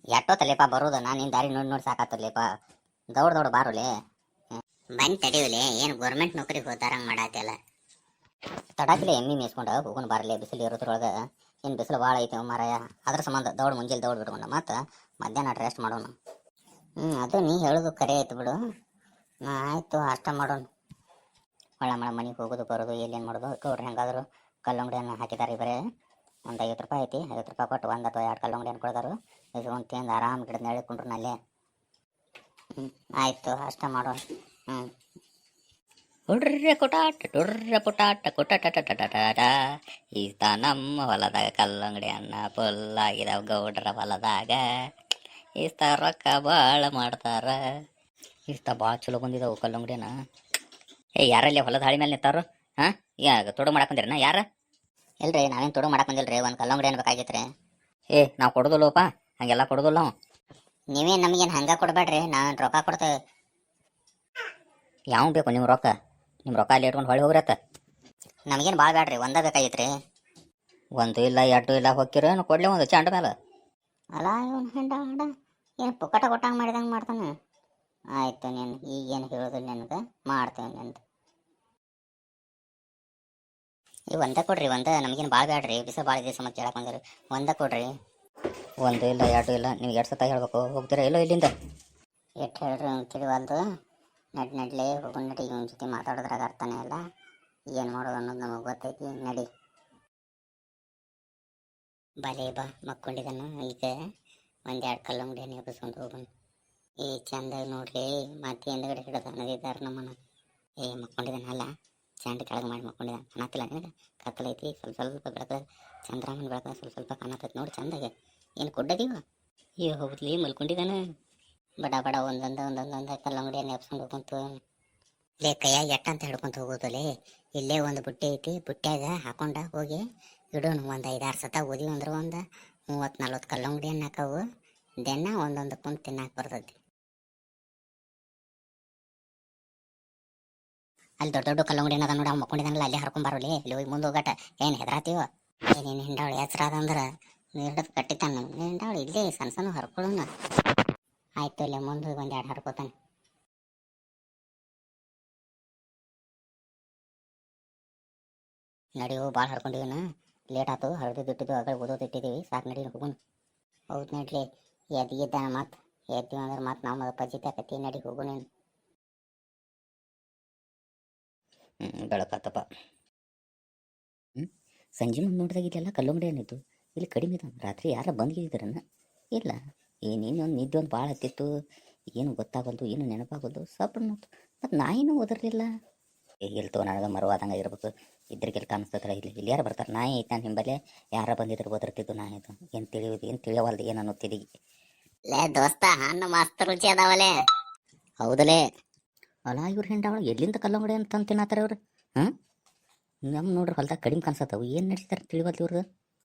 ಎಷ್ಟೊತ್ತಲೇಪ ಬರೋದು ನಾನು ನಿನ್ನ ದಾರಿ ನೋಡಿ ನೋಡಿ ಸಾಕಾತಲೇಪ. ದೌಡ್ ದೌಡ್ ಬಾರುಲೆ. ಬಂದ್ ತಡಿಯುಲೆ, ಏನ್ ಗೌರ್ಮೆಂಟ್ ನೌಕರಿಗೆ ಹೋದಾರಂಗ್ ಮಾಡಾತಿಯಲ್ಲ. ತಡಾಕಿಲೆ ಎಮ್ಮಿ ಮೇಸ್ಕೊಂಡ ಹೋಗೋಣ ಬಾರಲೆ. ಬಿಸಿಲು ಇರೋದ್ರೊಳಗೆ ಏನು ಬಿಸಿಲು ಭಾಳ ಐತೆ ಮಾರಾಯ. ಅದ್ರ ಸಂಬಂಧ ದೌಡ್ ಮುಂಜಾನೆ ದೌಡ್ ಬಿಟ್ಕೊಂಡ ಮತ್ತು ಮಧ್ಯಾಹ್ನ ರೆಸ್ಟ್ ಮಾಡೋಣ. ಅದು ನೀ ಹೇಳೋದು ಕರೆ ಆಯ್ತು ಬಿಡು. ಆಯಿತು ಅಷ್ಟ ಮಾಡೋಣ. ಹೊಳ್ಳ ಮಳೆ ಮನೆಗೆ ಹೋಗೋದು ಬರೋದು ಎಲ್ಲೇನು ಮಾಡೋದು. ಗೌಡ್ರು ಹೆಂಗಾದ್ರು ಕಲ್ಲಂಗಡಿಯನ್ನು ಹಾಕಿದ್ದಾರೆ. ಬರೇ ಒಂದು 50 ರೂಪಾಯಿ ಐತಿ. 50 ರೂಪಾಯಿ ಕೊಟ್ಟು 1 ಅಥವಾ 2 ಕಲ್ಲಂಗಡಿಯನ್ನು ಕೊಡ್ತಾರೆ. ಇಸ್ಕೊಂಡು ತಿಂದು ಆರಾಮ್ ಗಿಡದ ನೆರಳಿಗೆ ಕುಂಡ್ರು ಅಲ್ಲೇ. ಆಯಿತು ಅಷ್ಟ ಮಾಡೋಣ. ಹುಡ್ರ ಪುಟಾಟ ಕುಟಟಟಟಟ ಈತ ನಮ್ಮ ಹೊಲದಾಗ ಕಲ್ಲಂಗಡಿ ಅನ್ನ ಫುಲ್ಲಾಗಿದಾವ ಗೌಡ್ರ ಹೊಲದಾಗ. ಈಸ್ತ ರೊಕ್ಕ ಭಾಳ ಮಾಡ್ತಾರ. ಈಸ್ತ ಭಾಳ ಚಲೋ ಬಂದಿದಾವು ಕಲ್ಲಂಗಡಿನ. ಯಾರಲ್ಲಿ ಹೊಲದ ಹಾಳಿ ಮೇಲೆ ನಿಂತಾರು? ಹಾಂ ಈಗ ತೊಡು ಮಾಡಕ್ಕೆ ಬಂದಿರನ ಯಾರ? ಇಲ್ರಿ ನಾವೇನು ತೊಡು ಮಾಡಕ್ಕೆ ಬಂದಿಲ್ರಿ. ಒಂದು ಕಲ್ಲಂಗಡಿ ಏನು ಬೇಕಾಗಿತ್ತು ರೀ. ನಾವು ಕೊಡೋದಿಲ್ಲಪ್ಪ, ಹಂಗೆಲ್ಲ ಕೊಡೋದಿಲ್ಲ ನಾವು. ನೀವೇ ನಮಗೇನು ಹಂಗೆ ಕೊಡಬೇಡ್ರಿ, ನಾವೇನು ರೊಕ್ಕ ಕೊಡ್ತೇವೆ. ಯಾವ ಬೇಕು ನಿಮ್ಮ ರೊಕ್ಕ? ನಿಮ್ಮ ರೊಕ್ಕ ಅಲ್ಲಿ ಇಟ್ಕೊಂಡು ಹೊಳ್ಳಿ ಹೋಗ್ರತ್ತ. ನಮಗೇನು ಭಾಳ ಬೇಡ್ರಿ, ಒಂದೇ ಬೇಕಾಗಿತ್ತು ರೀ. ಒಂದು ಇಲ್ಲ ಎರಡು ಇಲ್ಲ ಹೋಗಿರೇನು ಕೊಡಲಿ ಒಂದು ಚಂಡ ಮೇಲೆ. ಅಲ್ಲ ಇವನು ಹೆಂಡ ಹಂಡ ಏನು ಪುಕ್ಕಟ ಕೊಟ್ಟಂಗೆ ಮಾಡಿದಂಗೆ ಮಾಡ್ತಾನೆ. ಆಯಿತು ನೀನು ಈಗೇನು ಹೇಳೋದಿಲ್ಲ ನಿನಗೆ, ಮಾಡ್ತೇವೆ ನಿಂದು. ಈ ಒಂದೇ ಕೊಡ್ರಿ, ಒಂದೇ. ನಮಗೇನು ಭಾಳ ಬೇಡ್ರಿ, ಬಿಸ ಭಾಳ ದಿವಸ ಮತ್ತೆ ಹೇಳಕ್ಕೆ ಬಂದಿರಿ. ಒಂದೇ ಕೊಡ್ರಿ. ಒಂದು ಇಲ್ಲ ಎರಡು ಇಲ್ಲ, ನೀವು ಎರಡು ಸತ ಹೇಳ್ಬೇಕು. ಹೋಗ್ತೀರಾ ಇಲ್ಲೋ ಇಲ್ಲಿಂದ? ಎಷ್ಟು ಹೇಳ್ರಿ ಅವ್ನು ತಿಳಿವಲ್ದು. ನಡ್ಲೆ ಹೋಗೋಣ ನಡಿ. ಇವನ ಜೊತೆ ಮಾತಾಡೋದ್ರಾಗ ಅರ್ಥನೇ ಇಲ್ಲ. ಏನು ಮಾಡೋದು ಅನ್ನೋದು ನಮಗೆ ಗೊತ್ತೈತಿ. ನಡಿ ಬಲೆ ಬಾ. ಮಕ್ಕೊಂಡಿದ್ದಾನ ಈಗ. 1-2 ಕಲ್ಲಂಗಡಿಯನ್ನು ಎಬ್ಬಿಸ್ಕೊಂಡು ಹೋಗೋಣ. ಚಂದಾಗಿ ನೋಡ್ರಿ, ಮತ್ತೆ ಹಿಂದ್ಗಡೆ ಹಿಡಿದು ಅನ್ನದಿದ್ದಾರೆ ನಮ್ಮನ್ನು. ಮಕ್ಕೊಂಡಿದ್ದಾನಲ್ಲ, ಚಂದ ಕೆಳಗೆ ಮಾಡಿ ಮಕ್ಕೊಂಡಿದ್ದಾನೆ. ಕಾಣತ್ತಿಲ್ಲ ನಿನಗೆ? ಕತ್ತಲೈತಿ, ಸ್ವಲ್ಪ ಸ್ವಲ್ಪ ಬೆಳಕ, ಚಂದ್ರಮನ ಬೆಳಕ ಸ್ವಲ್ಪ ಸ್ವಲ್ಪ ಕಾಣತ್ತೈತಿ ನೋಡಿ ಚಂದಾಗೆ. ಏನು ಕೊಡ್ಡದೀವ? ಹೌದ್ಲಿ ಮಲ್ಕೊಂಡಿದ್ದಾನೆ. ಬಡ ಬಡ ಒಂದೊಂದು ಕಲ್ಲಂಗಡಿಯನ್ನು ಎಬ್ಸ್ಕೊಂಡು ಹೋಗ್ಕೊಂತು. ಲೇ ಕೈಯಾಗ ಎಟ್ಟಂತ ಹಿಡ್ಕೊಂತ ಹೋಗೋದಲ್ಲೇ. ಇಲ್ಲೇ ಒಂದು ಬುಟ್ಟಿ ಐತಿ, ಬುಟ್ಟ್ಯಾಗ ಹಾಕೊಂಡ ಹೋಗಿ ಇಡೋಣ. ಒಂದು 5-6 ಸತ ಓದಿವಿ ಅಂದ್ರೆ ಒಂದು 30-40 ಕಲ್ಲಂಗಡಿಯನ್ನು ಹಾಕವು. ದಿನ ಒಂದೊಂದು ಕುಂತು ತಿನ್ನಕ್ಕೆ ಬರ್ತೈತಿ. ಅಲ್ಲಿ ದೊಡ್ಡ ದೊಡ್ಡ ಕಲ್ಲಂಗಡಿ ಏನದ ನೋಡಿ, ಅವ್ನು ಮಕ್ಕೊಂಡಿದ್ದಾನಲ್ಲ, ಅಲ್ಲೇ ಹರ್ಕೊಂಬಾರೋಲಿ. ಇಲ್ಲಿ ಹೋಗಿ ಮುಂದೆ ಹೋಗಟ. ಏನು ಹೆದರಾತೀವ? ಏನೇನು ಹಿಂಡಾವಳಿ ಹೆಸರಾದಂದ್ರೆ ಹಿಡಿದು ಕಟ್ಟಿತಾನೆ. ಹಿಂಡಾವಳಿ ಇಲ್ಲೇ ಸಣ್ಣ ಸಣ್ಣ ಹರ್ಕೊಳ್ಳೋಣ. ಆಯ್ತು ಇಲ್ಲೇ ಮುಂದೆ ಹೋಗಿ 1-2 ಹರ್ಕೋತಾನೆ. ನಡಿಯೋ, ಭಾಳ ಹರ್ಕೊಂಡಿವನ. ಲೇಟ್ ಆಯ್ತು, ಹರಿದಿಟ್ಟಿದ್ದು ಅಗಳ ಓದೋದಿಟ್ಟಿದ್ದೀವಿ. ಸಾಕು ನಡಿ ಹೋಗೋಣ. ಹೌದು ನಡ್ಲಿ, ಎದ್ದಿದ್ದಾನ ಮತ್ತೆ. ಎದ್ದೀವಿ ಅಂದ್ರೆ ಮತ್ತೆ ನಾವು ಪಜಿತ ಕತ್ತಿ. ನಡಿ ಹೋಗೋಣ. ಬೆಳಕಾತಪ್ಪ. ಸಂಜೆ ಮುಂದೆ ನೋಡಿದಾಗ ಇದೆಲ್ಲ ಕಲ್ಲಂಗಡಿ ಏನಿತ್ತು ಇಲ್ಲಿ ಕಡಿಮೆ ಇದ್ದಾನೆ. ರಾತ್ರಿ ಯಾರ ಬಂದಿದ್ದಾರನ್ನ? ಇಲ್ಲ. ಏನೇನೊಂದು ನಿದ್ದೆ ಒಂದು ಭಾಳ ಹತ್ತಿತ್ತು. ಏನು ಗೊತ್ತಾಗಲ್ದು, ಏನು ನೆನಪಾಗಲ್ದು. ಸ್ವಲ್ಪ ಮತ್ತು ನಾಯಿನೂ ಓದಿರಲಿಲ್ಲ. ಇಲ್ಲಿ ತೋ ನನಗೆ ಮರವಾದಂಗೆ ಇರ್ಬೇಕು. ಇದ್ರಿಗೆಲ್ಲ ಕಾಣಿಸ್ತತ್ರ. ಇಲ್ಲಿ ಯಾರು ಬರ್ತಾರೆ? ನಾಯಿ ಐತೆ ನಾನು ಹಿಂಬಲ್ಲೇ. ಯಾರ ಬಂದಿದ್ರು ಓದಿರ್ತಿದ್ದು ನಾಯಿ ಅದು. ಏನು ತಿಳಿಯೋದು, ಏನು ತಿಳಿಯವಲ್ದು, ಏನು ಅನ್ನೋ ತಿರುಗಿ. ಲೇ ದೋಸ್ತ, ಹಣ್ಣು ಮಸ್ತ್ ರುಚಿ ಅದಾವಲೇ. ಹೌದಲೇ. ಅಲ್ಲ ಇವ್ರು ಹಿಂಡಾವಳ ಎಲ್ಲಿಂದ ಕಲ್ಲಂಗಡಿ ಅಂತ ತಿನ್ನತ್ತಾರ ಇವ್ರು? ನಮ್ಮ ನೋಡ್ರಿ ಹೊಲ್ದಾಗ ಕಡಿಮೆ ಕಾಣಿಸತ್ತವು. ಏನು ನಡೆಸ್ತಾರೆ ತಿಳಿವಲ್ದು ಇವ್ರಿಗೆ.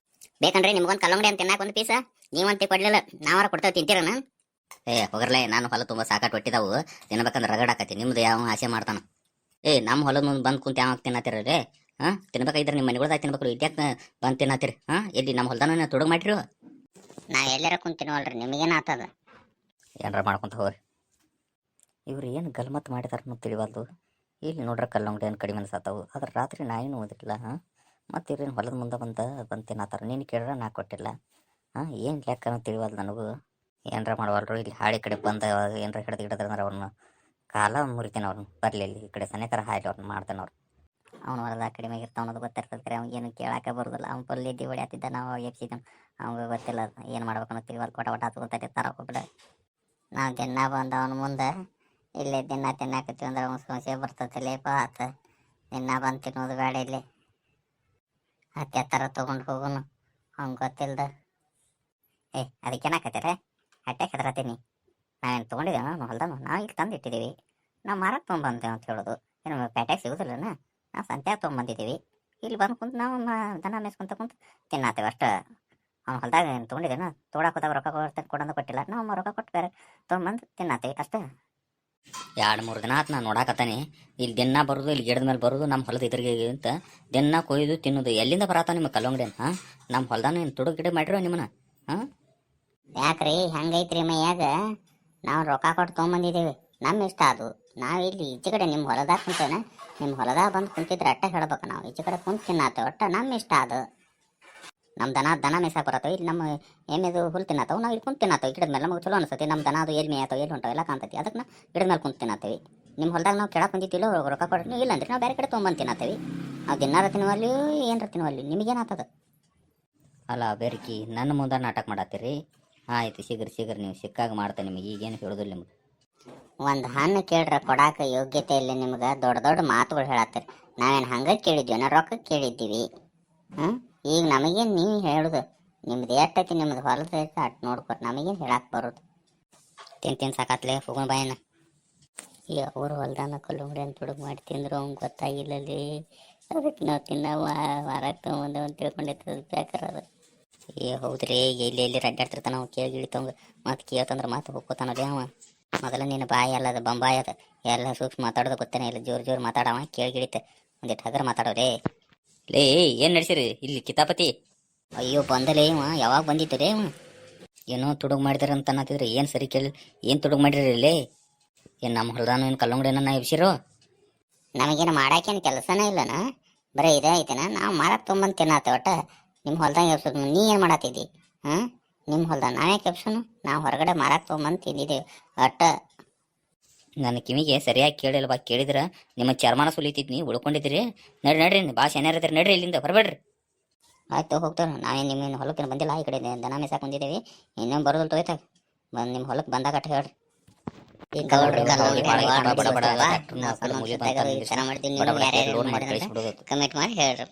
ಬೇಕಂದ್ರೆ ನಿಮ್ಗೊಂದು ಕಲ್ಲಂಗಡಿ ಅಂತ ತಿನ್ನಾಕ ಒಂದು ಪೀಸ ನೀವಂತೆ ಕೊಡ್ಲಿಲ್ಲ, ನಾವಾರ ಕೊಡ್ತೇವೆ, ತಿಂತೀರನ? ಹೋಗರ್ಲೆ, ನಾನು ಹೊಲ ತುಂಬ ಸಾಕಾಟ್ ಹೊಟ್ಟಿದಾವು. ತಿನ್ಬೇಕಂದ್ರೆ ರಗಡಾಕತಿ. ನಿಮ್ದು ಯಾವ ಆಸೆ ಮಾಡ್ತಾನ? ನಮ್ಮ ಹೊಲದ ಮುಂದೆ ಬಂದು ಕುಂತ ಯಾವಾಗ ತಿನ್ನತ್ತೀರಿ? ತಿನ್ಬೇಕಾಗಿದ್ರೆ ನಿಮ್ಮ ಮನೆಗಳ್ದಾಗ ತಿನ್ಬೇಕು. ಇದ್ಯಾಕೆ ಬಂದು ತಿನ್ನತ್ತೀರಿ? ಎಲ್ಲಿ ನಮ್ಮ ಹೊಲ್ದಾನ ತೊಡಗು ಮಾಡಿರಿ? ನಾವು ಎಲ್ಲಾರ ಕುಂತ ತಿನ್ವಲ್ರಿ, ನಿಮಗೇನು ಆತದ? ಏನಾರ ಮಾಡ್ಕೊಂತ ಹೋಗ್ರಿ. ಇವ್ರು ಏನು ಗಲ್ಮತ್ ಮಾಡಿದಾರ ಅನ್ನೋದು ತಿಳಿವಲ್ದು. ಇಲ್ಲಿ ನೋಡ್ರೆ ಕಲ್ಲಂಗಡಿ ಏನು ಕಡಿಮೆ ಅನ್ಸತ್ತವು. ಆದ್ರೆ ರಾತ್ರಿ ನಾಯಿನೂ ಓದಿಲ್ಲ. ಮತ್ತು ಇವ್ರೇನು ಹೊಲದ ಮುಂದೆ ಬಂದು ತಿನ್ನತ್ತಾರ. ನೀನು ಕೇಳ್ರೆ ನಾ ಕೊಟ್ಟಿಲ್ಲ. ಏನು ಲೆಕ್ಕ ಅನ್ನೋ ತಿಳಿವಲ್ದು ನನಗೂ. ಏನರ ಮಾಡವಲ್ರು. ಇಲ್ಲಿ ಹಾಳಿ ಕಡೆ ಬಂದು ಏನರ ಹಿಡಿದ್ರೆ ಅವ್ರನ್ನ ಕಾಲ ಮುರಿತೀನಿ. ಅವ್ರನ್ನ ಬರಲಿ ಇಲ್ಲಿ ಈ ಕಡೆ ಸನೇಕರ ಹಾಯ್ಲಿ ಅವ್ರನ್ನ ಮಾಡ್ತಾನೆ. ಅವ್ರು ಅವ್ನು ಹೊಲದಾಗ ಕಡಿಮೆ ಇರ್ತಾವ ಅನ್ನೋದು ಗೊತ್ತಿರ್ತದೆ. ಅವ್ನಿಗೇನು ಕೇಳಾಕ ಬರೋದಿಲ್ಲ. ಅವ್ನು ಫುಲ್ ಇದ್ದಿ ಹೊಡ್ಯಾತಿದ್ದ, ನಾವು ಎಪ್ಸಿದ್ದಾನೆ. ಅವ್ನಿಗೆ ಗೊತ್ತಿಲ್ಲ ಏನು ಮಾಡ್ಬೇಕು ಅನ್ನೋ ತಿಳಿವಲ್. ಕೊಟ ಹತ್ಕೊತಾರೆ ಹೋಗ್ಬಿಡ. ನಾವು ದಿನ ಬಂದು ಅವನ ಮುಂದೆ ಇಲ್ಲೇ ದಿನ ತಿನ್ನಾಕತ್ತೀವಿ ಅಂದ್ರೆ ಅವ್ನು ಸಮಸ್ಯೆ ಬರ್ತದೆ. ಲೇಪ ಆತ ದಿನ ಬಂದು ತಿನ್ನೋದು ಬೇಡ. ಇಲ್ಲಿ ಹತ್ತಿ ಥರ ತೊಗೊಂಡು ಹೋಗೋನು. ಅವ್ನು ಗೊತ್ತಿಲ್ದ. ಅದಕ್ಕೇನಾಕತ್ತೀರ? ಹಟ್ಟೆ ಹೆದರತ್ತೀನಿ. ನಾವೇನು ತೊಗೊಂಡಿದ್ದೇವೆ ನಾವು ಹೊಲ್ದಾನು? ನಾವು ಇಲ್ಲಿ ತಂದು ಇಟ್ಟಿದ್ದೀವಿ. ನಾವು ಮಾರಕ್ಕೆ ತೊಗೊಂಬಂತೇವೆ ಅಂತ ಹೇಳೋದು. ಏನು ಪೇಟೆಗೆ ಸಿಗೋದಿಲ್ಲನ? ನಾವು ಸಂತ್ಯಾಗ ತೊಗೊಂಬಂದಿದ್ದೀವಿ. ಇಲ್ಲಿ ಬಂದು ಕುಂತು ನಾವು ದನ ಮೇಸ್ಕೊಂತ ಕುಂತು ತಿನ್ನತ್ತೇವೆ ಅಷ್ಟು. ಅವ್ನು ಹೊಲ್ದಾಗ ಏನು ತೊಗೊಂಡಿದ್ದೇನು? ತೊಗೊಳಕೋದಾಗ ರೊಕ್ಕ ಕೊಡೋದು ಕೊಟ್ಟಿಲ್ಲ. ನಾವು ರೊಕ್ಕ ಕೊಟ್ಟು ಬೇರೆ ತೊಗೊಂಬಂದು ತಿನ್ನತ್ತೇವೆ ಅಷ್ಟೇ. 2-3 ದಿನ ಆತು ನಾನು ನೋಡಾಕತ್ತಾನೆ. ಇಲ್ಲಿ ದಿನ ಬರೋದು, ಇಲ್ಲಿ ಗಿಡದ ಮೇಲೆ ಬರೋದು, ನಮ್ಮ ಹೊಲದ ಇದ್ರಿಗೆ ಅಂತ ದಿನ ಕೊಯ್ದು ತಿನ್ನೋದು. ಎಲ್ಲಿಂದ ಬರತ್ತ ನಿಮ್ಮ ಕಲ್ಲಂಗಡಿ? ನಮ್ಮ ಹೊಲ್ದಾನ ಏನು ತುಡುಗು ಗಿಡ ಮಾಡಿರೋ ನಿಮ್ಮನ್ನ? ಯಾಕ್ರಿ ಹೆಂಗೈತ್ರಿ ಮೈಯಾಗ ನಾವು ರೊಕ್ಕ ಕೊಟ್ಟು ತೊಗೊಂಬಂದಿದ್ದೀವಿ ನಮ್ಮ ಇಷ್ಟ ಅದು. ನಾವು ಇಲ್ಲಿ ಈಚೆ ಕಡೆ ನಿಮ್ಮ ಹೊಲದಾಗ ಕುಂತೇನೆ, ನಿಮ್ಮ ಹೊಲದಾಗ ಬಂದು ಕುಂತಿದ್ರೆ ಅಟ್ಟ ಹೇಳ್ಬೇಕು. ನಾವು ಈಚೆ ಕಡೆ ಕುಂತು ತಿನ್ನತ್ತೇವೆ ಒಟ್ಟ ನಮ್ಮ ಇಷ್ಟ ಅದು. ನಮ್ಮ ದನ ಮೇಯ್ಸಾಕ ಬರತ್ತವ, ಇಲ್ಲಿ ನಮ್ಮ ಎಮ್ಮೆದು ಹುಲ್ ತಿನ್ನತ್ತವು, ನಾವು ಇಲ್ಲಿ ಕುಂತು ತಿನ್ನತ್ತೇವೆ. ಗಿಡದ ಮೇಲೆ ನಮಗೆ ಚಲೋ ಅನಿಸ್ತೈತಿ. ನಮ್ಮ ದನ ಅದು ಎಲ್ಲಿ ಮೇಯತ್ತವ ಎಲ್ಲಿ ಹೊಂಟವ ಎಲ್ಲ ಕಾಣ್ತೈತಿ. ಅದಕ್ಕೆ ನಾವು ಗಿಡದ ಮೇಲೆ ಕುಂತು ತಿನ್ನತ್ತೇವೆ. ನಿಮ್ಮ ಹೊಲದಾಗ ನಾವು ಕೆಳಗೆ ಕುಂತಿತ್ತಿಲ್ಲ ರೊಕ್ಕ ಕೊಟ್ಟು ಇಲ್ಲ ಅಂದ್ರೆ ನಾವು ಬೇರೆ ಕಡೆ ತೊಗೊಂಬಂದು ತಿನ್ನತ್ತೇವೆ. ನಾವು ದಿನಾರ ತಿನ್ನುವಲ್ಲಿ ಏನರ ತಿನ್ನುವಲ್ಲಿ ನಿಮಗೇನಾಗ್ತದ? ಅಲ್ಲ ಬೆರ್ಕಿ ನನ್ನ ಮುಂದೆ ನಾಟಕ ಮಾಡತ್ತೀರಿ. ಆಯ್ತು ಸಿಗ್ರಿ ನೀವು ಸಿಕ್ಕಾಗ ಮಾಡ್ತೇನೆ ನಿಮಗೆ, ಈಗೇನು ಹೇಳೋದಿಲ್ಲ ನಿಮ್ಗೆ. ಒಂದು ಹಣ್ಣು ಕೇಳ್ರೆ ಕೊಡಾಕ ಯೋಗ್ಯತೆ ಇಲ್ಲ ನಿಮ್ಗೆ. ದೊಡ್ಡ ದೊಡ್ಡ ಮಾತುಗಳು ಹೇಳತ್ತೀರಿ. ನಾವೇನು ಹಂಗೆ ಕೇಳಿದ್ವಿ ನಾ ರೊಕ್ಕಕ್ಕೆ ಕೇಳಿದ್ದೀವಿ. ಈಗ ನಮಗೇನು ನೀವು ಹೇಳುದು ನಿಮ್ದು ಎಷ್ಟೈತಿ ನಿಮ್ದು ಹೊಲದ ಅಟ್ ನೋಡ್ಕೊಟ್ಟು ನಮಗೇನು ಹೇಳಕ್ಕೆ ಬರೋದು. ತಿಂದು ಸಾಕಾತ್ಲೆ ಹೋಗೋಣ ಬಾಯನ. ಈ ಅವ್ರ ಹೊಲ್ದಾನ ಕಲ್ಲುಂಗ್ರಿ ಅಂತ ಹುಡುಗ ಮಾಡಿ ತಿಂದ್ರು ಅವ್ನು ಗೊತ್ತಾಗಿಲ್ಲಲ್ಲಿ. ಅದಕ್ಕೆ ನಾವು ತಿನ್ನ ವಾರಕ್ಕೆ ತೊಗೊಂಬಂದು ಅಂತ ತಿಳ್ಕೊಂಡಿರ್ತದೆ ಬೇಕಾರದು. ಹೌದ್ರಿ ಎಲ್ಲಿ ರಡ್ಡಾಡ್ತಿರ್ತಾನ ನಾವು ಕೇಳಿ ಗಿಳಿತವಂಗ ಮತ್ತು ಕೇಳ್ತಂದ್ರೆ ಮಾತು ಹೋಗ್ಕೋತಾನಲ್ಲಿ ಅವ. ಮೊದಲ ನಿನ್ನ ಬಾಯಿ ಅಲ್ಲದ ಬಂಬಾಯಿ ಅದ, ಎಲ್ಲ ಸೂಕ್ಷ್ಮ ಮಾತಾಡೋದು ಗೊತ್ತೇನೆ ಇಲ್ಲ. ಜೋರು ಮಾತಾಡವ ಕೇಳಿ ಗಿಳಿತೆ ಒಂದಿಟ್ಟು ಹಗರ ಮಾತಾಡೋರೇ. ಲೇ ಏನು ನಡೆಸಿರಿ ಇಲ್ಲಿ ಕಿತಾಪತಿ? ಅಯ್ಯೋ ಬಂದಲೇ ಇವ ಯಾವಾಗ ಬಂದಿತ್ತು ರೇ ಇವ? ಏನೋ ತುಡುಗು ಮಾಡಿದಾರೆ ಅಂತ ಅನ್ನತ್ತಿದ್ರೆ ಏನು ಸರಿ ಕೇಳಿ ಏನು ತುಡುಗು ಮಾಡಿರಿ ಇಲ್ಲಿ? ಏನು ನಮ್ಮ ಹೊಲದಾನು ಏನು ಕಲ್ಲಂಗಡಿನ ಎಬ್ಸಿರೋ? ನಮಗೇನು ಮಾಡಾಕೇನು ಕೆಲಸನೇ ಇಲ್ಲನ, ಬರೀ ಇದೇ ಐತೆನ. ನಾವು ಮಾರಕ್ಕೆ ತೊಗೊಂಬಂದು ತಿನ್ನತ್ತೆ ಒಟ್ಟ. ನಿಮ್ಮ ಹೊಲ್ದಾಗ ಎಬ್ಸೋದು ನೀ ಏನು ಮಾಡತ್ತಿದ್ದಿ? ನಿಮ್ಮ ಹೊಲ್ದಾಗ ನಾವ್ಯಾಕೆ ಎಬ್ಸೋನು? ನಾವು ಹೊರಗಡೆ ಮಾರಕ್ಕೆ ತೊಗೊಂಬಂದು ತಿಂದಿದ್ದೀವಿ ಒಟ್ಟ. ನನ್ನ ಕಿವಿಗೆ ಸರಿಯಾಗಿ ಕೇಳಿಲ್ವಾ? ಕೇಳಿದ್ರೆ ನಿಮ್ಮ ಚರ್ಮಾನ ಸುಲಿತಿದ್ನಿ ಉಳ್ಕೊಂಡಿದ್ದೀರಿ. ನಡ್ರಿ ಭಾಷೆ ಏನಾರತ್ತೀರಿ, ನಡ್ರಿ ಇಲ್ಲಿಂದ ಹೊರಬೇಡ್ರಿ. ಆಯ್ತು ಹೋಗ್ತಾರೆ. ನಾವೇನು ನಿಮ್ಮೇನು ಹೊಲಕ್ಕೆ ಬಂದಿಲ್ಲ, ಈ ಕಡೆ ದನ ಮೇಯ್ಸಾಕ ಬಂದಿದ್ದೀವಿ. ಇನ್ನೇನು ಬರೋದಿಲ್ಲ ತೊಯ್ತಾಗ ಬಂದು ನಿಮ್ಮ ಹೊಲಕ್ಕೆ ಬಂದಾಗ ಅಟ್ಟ ಹೇಳ್ರಿ. ಕಮೆಂಟ್ ಮಾಡಿ ಹೇಳ್ರಿ.